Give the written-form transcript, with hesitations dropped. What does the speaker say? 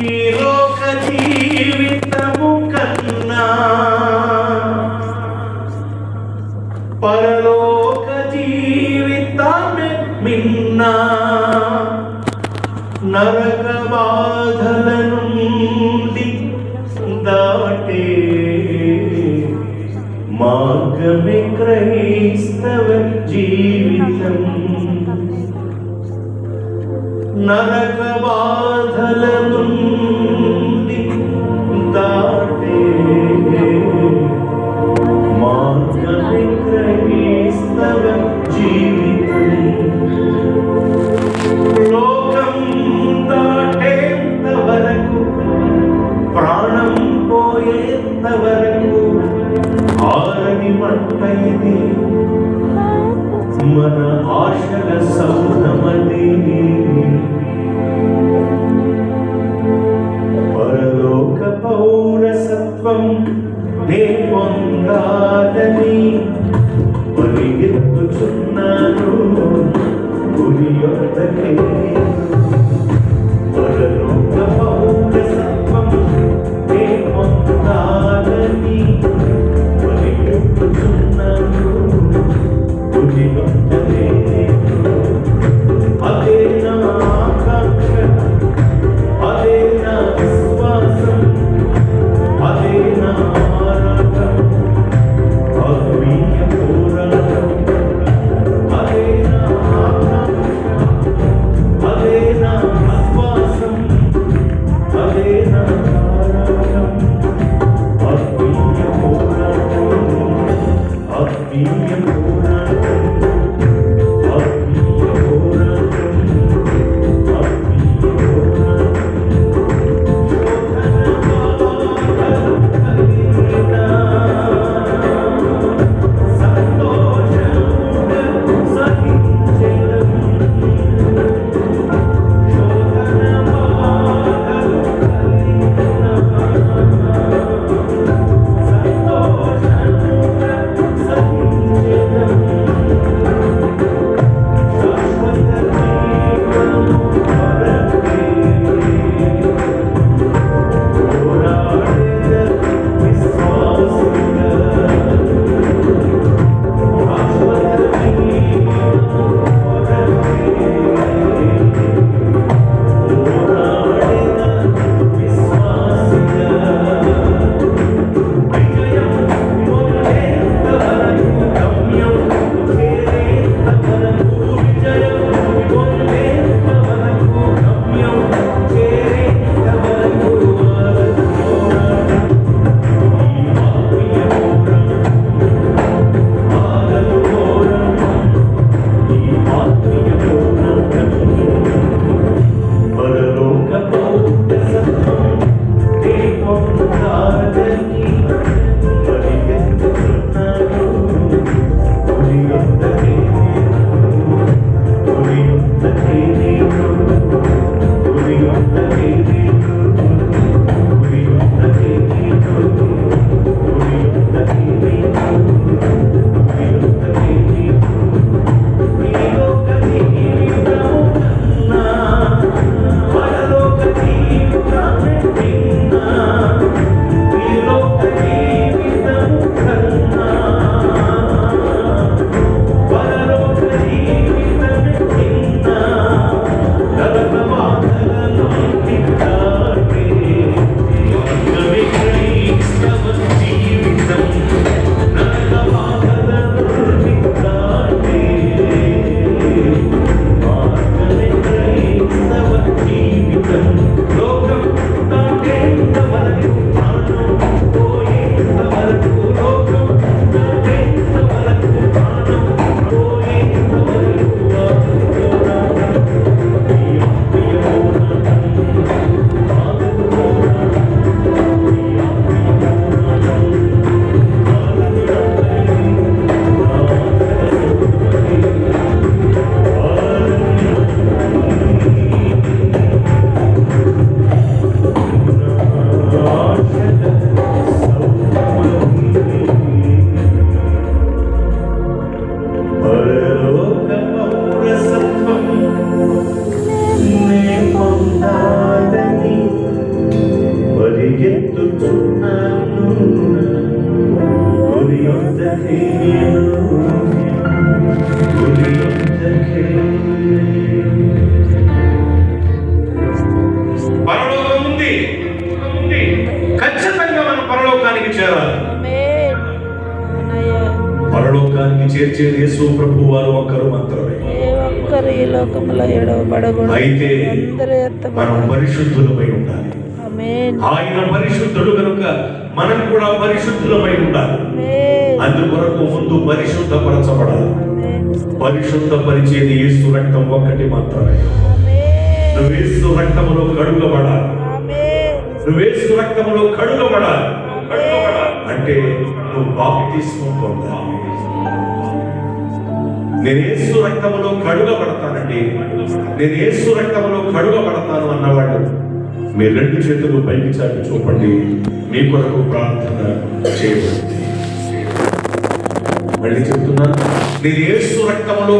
ఈ లోక జీవితము కన్నా పరలోక జీవితమే మిన్నా. నరక బాధల నుండి దాటే మార్గమే క్రైస్తవ జీవితం. నరక బాధల నుండి దాటే మార్గమే క్రైస్తవ జీవితం. లోకం దాటేంత వరకు, ప్రాణం పోయేంత వరకు ఆరని మంట ఇది, మన ఆశల సౌధమది. పరలోక పౌరసత్వం నే పొందాలని పరిగెత్తుచున్నాను గురి యొద్దకే. పరలోక పౌరసత్వం నే పొందాలని పరిగెత్తుచున్నాను గురి యొద్దకే. అదే నా ఆకాంక్ష, అదే నా విశ్వాసం, అదే నా నన్ను గురి యొద్దకే గురి యొద్దకే. పరలోకం ఉంది, ఖచ్చితంగా మనం పరలోకానికి చేరాలి. పరలోకానికి చేర్చేది యేసు ప్రభు వారు ఒక్కరు మాత్రమే. ఒక్కరు ఈ లోకంలో ఎడవబడకూడదు. అయితే మనం పరిశుద్ధులమై ఉండాలి. ఆయన పరిశుద్ధుడు కనుక మనం కూడా పరిశుద్ధులమై ఉండాలి. అందుకొరకు ముందు పరిశుద్ధపరచబడాలి. పరిశుద్ధపరిచేది యేసు రక్తం ఒక్కటి మాత్రమే. నువ్వు యేసు రక్తములో కడుగబడాలి. నువ్వు యేసు రక్తములో కడుగబడాలి అంటే నువ్వు బాప్తిస్మం పొందాలి. నేను యేసు రక్తములో కడుగబడతానండి, నేను యేసు రక్తములో కడుగబడతాను అన్నవాళ్ళు మీ రెండు చేతులు పైకి చాపి చూపండి. మీ కొరకు ప్రార్థన చేయబడింది. మళ్ళీ చెప్తున్నా, నేను యేసు రక్తములో